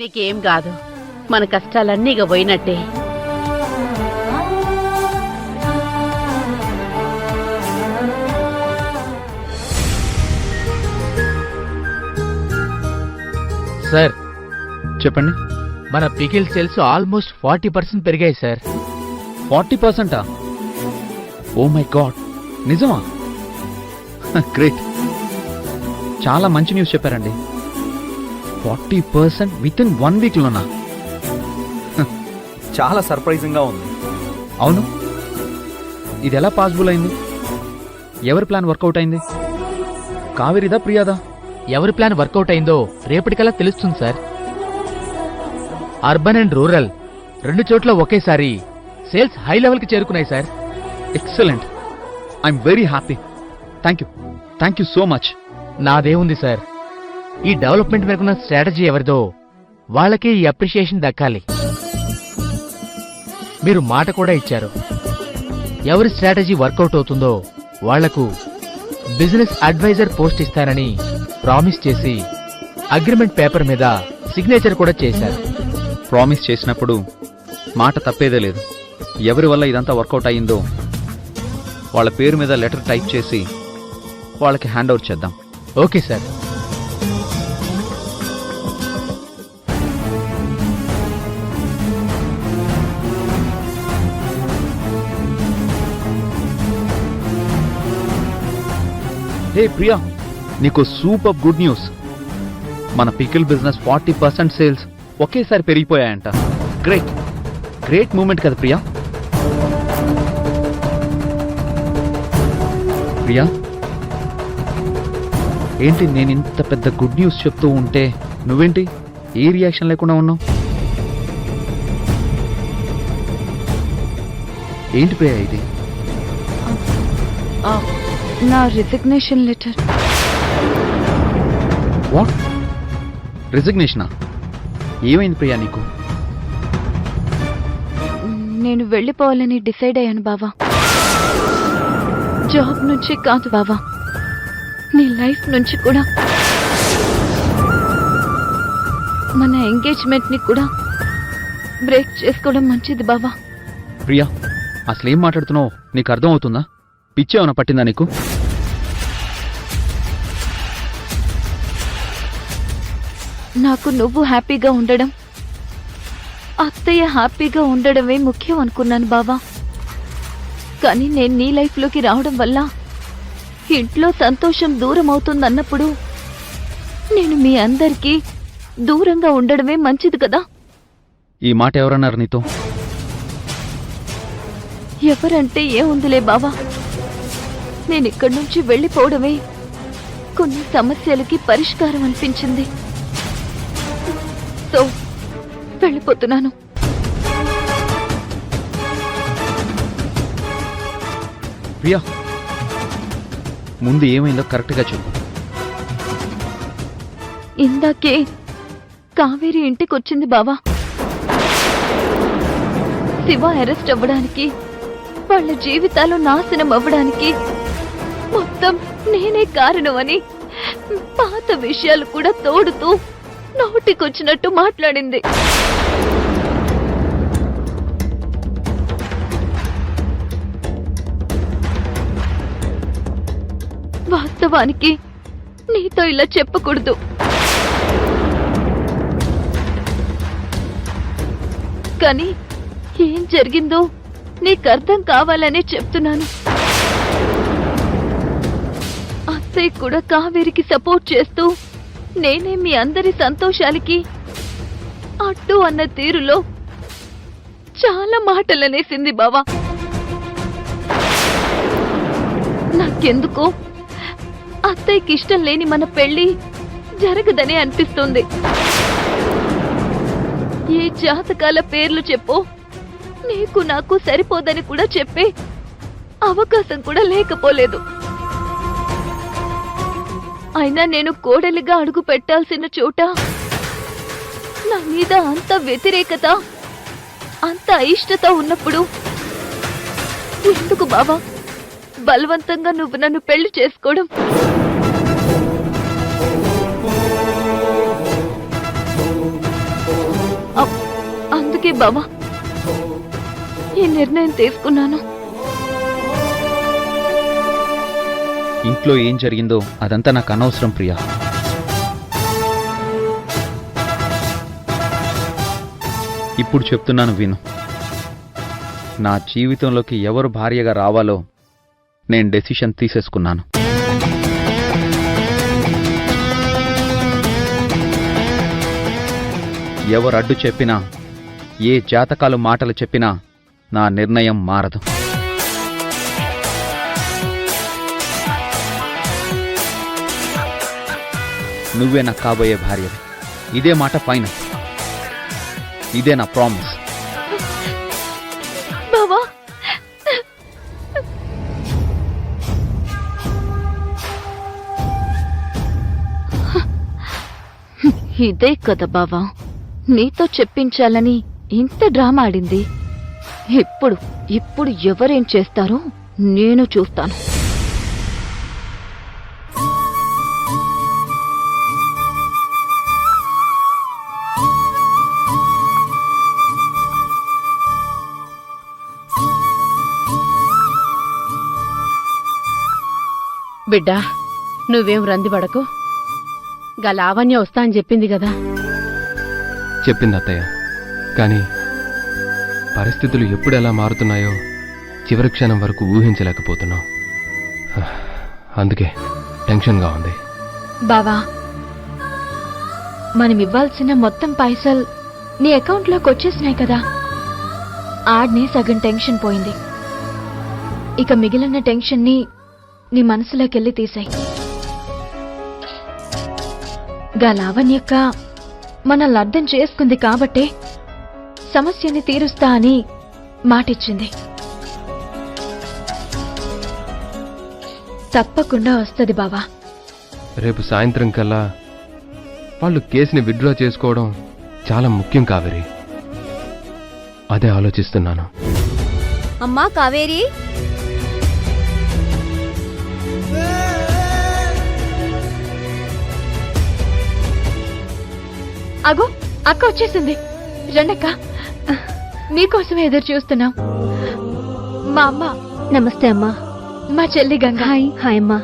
నీకేం కాదు, మన కష్టాలన్నీ ఇక పోయినట్టే. సార్ చెప్పండి. మన పికిల్ సేల్స్ ఆల్మోస్ట్ 40% పెరిగాయి సార్. 40%? ఓ మై గాడ్, నిజమా? గ్రేట్, చాలా మంచి న్యూస్ చెప్పారండి. 40% విత్ ఇన్ 1 వీక్లోనా? చాలా సర్ప్రైజింగ్గా ఉంది. అవును, ఇది ఎలా పాసిబుల్ అయింది? ఎవరి ప్లాన్ వర్కౌట్ అయింది? కావేరిదా, ప్రియాదా? ఎవరి ప్లాన్ వర్కౌట్ అయిందో రేపటికల్లా తెలుస్తుంది సార్. అర్బన్ అండ్ రూరల్ 2 చోట్ల ఒకేసారి సేల్స్ హై లెవెల్కి చేరుకున్నాయి sir. Excellent, I'm very happy. Thank you so much. నాదేముంది సార్, ఈ డెవలప్మెంట్ వెనుకున్న స్ట్రాటజీ ఎవరిదో వాళ్ళకే ఈ అప్రిషియేషన్ దక్కాలి. మీరు మాట కూడా ఇచ్చారు, ఎవరి స్ట్రాటజీ వర్కౌట్ అవుతుందో వాళ్లకు బిజినెస్ అడ్వైజర్ పోస్ట్ ఇస్తానని ప్రామిస్ చేసి అగ్రిమెంట్ పేపర్ మీద సిగ్నేచర్ కూడా చేశారు. ప్రామిస్ చేసినప్పుడు మాట తప్పేదే లేదు. ఎవరి వల్ల ఇదంతా వర్కౌట్ అయ్యిందో వాళ్ళ పేరు మీద లెటర్ టైప్ చేసి వాళ్ళకి హ్యాండ్ ఓవర్ చేద్దాం. Okay sir. హే ప్రియా, నీకు సూపర్ గుడ్ న్యూస్. మన పికిల్ బిజినెస్ 40% సేల్స్ ఒకేసారి పెరిగిపోయాయంట. గ్రేట్ మూమెంట్ కదా ప్రియా? ప్రియా, ఏంటి నేను ఇంత పెద్ద గుడ్ న్యూస్ చెప్తూ ఉంటే నువ్వేంటి ఏ రియాక్షన్ లేకుండా ఉన్నావు? ఏంటి ప్రియా ఇది? నా రిజిగ్నేషన్ లెటర్. వాట్? రిజిగ్నేషనా? ఏమైంది ప్రియా నీకు? నేను వెళ్ళిపోవాలని డిసైడ్ అయ్యాను బావా. జాబ్ నుంచి కాదు బావా, నీ లైఫ్ నుంచి కూడా. మన ఎంగేజ్మెంట్ ని కూడా బ్రేక్ చేసుకోవడం మంచిది బావా. ప్రియా, అసలేం మాట్లాడుతున్నావు నీకు అర్థం అవుతుందా? పిచ్చేమన్నా పట్టిందా నీకు? నాకు నువ్వు హ్యాపీగా ఉండడం, అత్తయ్య హ్యాపీగా ఉండడమే ముఖ్యం అనుకున్నాను బావా. కానీ నేను నీ లైఫ్లోకి రావడం వల్ల ఇంట్లో సంతోషం దూరం అవుతుందన్నప్పుడు నేను మీ అందరికీ దూరంగా ఉండడమే మంచిది కదా. ఈ మాట ఎవరన్నారు నీతో? ఎవరంటే ఏముందిలే బావా, నేనిక్కడి నుంచి వెళ్ళిపోవడమే కొన్ని సమస్యలకి పరిష్కారం అనిపించింది. సో వెళ్ళిపోతున్నాను. ప్రియా, ముందు ఏమైందో కరెక్ట్గా చెప్పు. ఇందాకే కావేరి ఇంటికొచ్చింది బావా. శివ అరెస్ట్ అవ్వడానికి, వాళ్ళ జీవితాలు నాశనం అవ్వడానికి మొత్తం నేనే కారణమని పాత విషయాలు కూడా తోడుతూ నోటికొచ్చినట్టు మాట్లాడింది. వాస్తవానికి నీతో ఇలా చెప్పకూడదు, కానీ ఏం జరిగిందో నీకర్థం కావాలనే చెప్తున్నాను. అత్తయ్య కూడా కావేరికి సపోర్ట్ చేస్తూ నేనే మీ అందరి సంతోషాలకి అడ్డు అన్న తీరులో చాలా మాటలనేసింది బావా. నాకెందుకో అత్తయ్యకి ఇష్టం లేని మన పెళ్లి జరగదనే అనిపిస్తుంది. ఏ జాతకాల పేర్లు చెప్పో నీకు నాకు సరిపోదని కూడా చెప్పే అవకాశం కూడా లేకపోలేదు. అయినా నేను కోడలిగా అడుగు పెట్టాల్సిన చోట నా మీద అంత వ్యతిరేకత, అంత అయిష్టత ఉన్నప్పుడు ఎందుకు బావా బలవంతంగా నువ్వు నన్ను పెళ్లి చేసుకోవడం? అందుకే బావా ఈ నిర్ణయం తీసుకున్నాను. ఇంట్లో ఏం జరిగిందో అదంతా నాకు అనవసరం ప్రియా. ఇప్పుడు చెప్తున్నాను విను. నా జీవితంలోకి ఎవరు భార్యగా రావాలో నేను డెసిషన్ తీసేసుకున్నాను. ఎవరు అడ్డు చెప్పినా, ఏ జాతకాలు మాటలు చెప్పినా నా నిర్ణయం మారదు. నువ్వే నాకు కాబోయే భార్యవి. ఇదే మాట ఫైనల్. ఇదే నా ప్రామిస్. బావా ఇదే కదా బావా నీతో చెప్పించాలని ఇంత డ్రామా ఆడింది. ఇప్పుడు ఇప్పుడు ఎవరేం చేస్తారో నేను చూస్తాను. బిడ్డా నువ్వేం రందిపడకు. గా లావణ్య వస్తా అని చెప్పింది కదా. చెప్పింది అత్తయ్య, కానీ పరిస్థితులు ఎప్పుడు ఎలా మారుతున్నాయో చివరి క్షణం వరకు ఊహించలేకపోతున్నాం. అందుకే టెన్షన్గా ఉంది. బావా, మనం ఇవ్వాల్సిన మొత్తం పైసలు నీ అకౌంట్లోకి వచ్చేసినాయి కదా. ఆడ్నే సగం టెన్షన్ పోయింది. ఇక మిగిలిన టెన్షన్ని నీ మనసులోకెళ్ళి తీసాయి. గా లావణ్యక్క మనల్ని అర్థం చేసుకుంది కాబట్టే సమస్యని తీరుస్తా అని మాటిచ్చింది. తప్పకుండా వస్తది బావా. రేపు సాయంత్రం కల్లా వాళ్ళు కేసుని విత్డ్రా చేసుకోవడం చాలా ముఖ్యం కావేరి. అదే ఆలోచిస్తున్నాను. అమ్మా కావేరి, అగో అక్క వచ్చేసింది. రండక్క, మీకోసమే ఎదురు చూస్తున్నాం. మా అమ్మ. నమస్తే అమ్మా. మా చెల్లి గంగ. హాయ్ అమ్మా.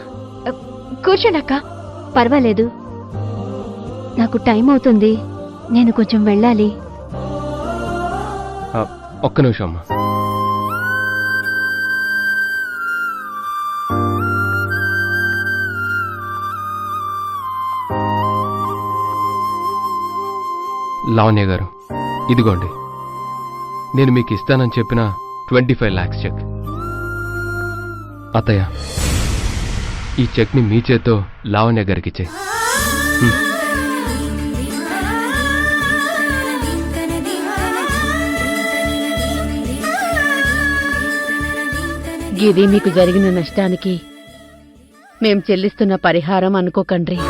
కూర్చోండక్క. పర్వాలేదు, నాకు టైం అవుతుంది, నేను కొంచెం వెళ్ళాలి. ఒక్క నిమిషం అమ్మా. లావణ్య గారు, ఇదిగోండి నేను మీకు ఇస్తానని చెప్పిన 25 lakhs చెక్. అత్తయ్య, ఈ చెక్ని మీ చేత్తో లావణ్య గారికి ఇచ్చే. గిది మీకు జరిగిన నష్టానికి మేం చెల్లిస్తున్న పరిహారం అనుకోకండ్రి.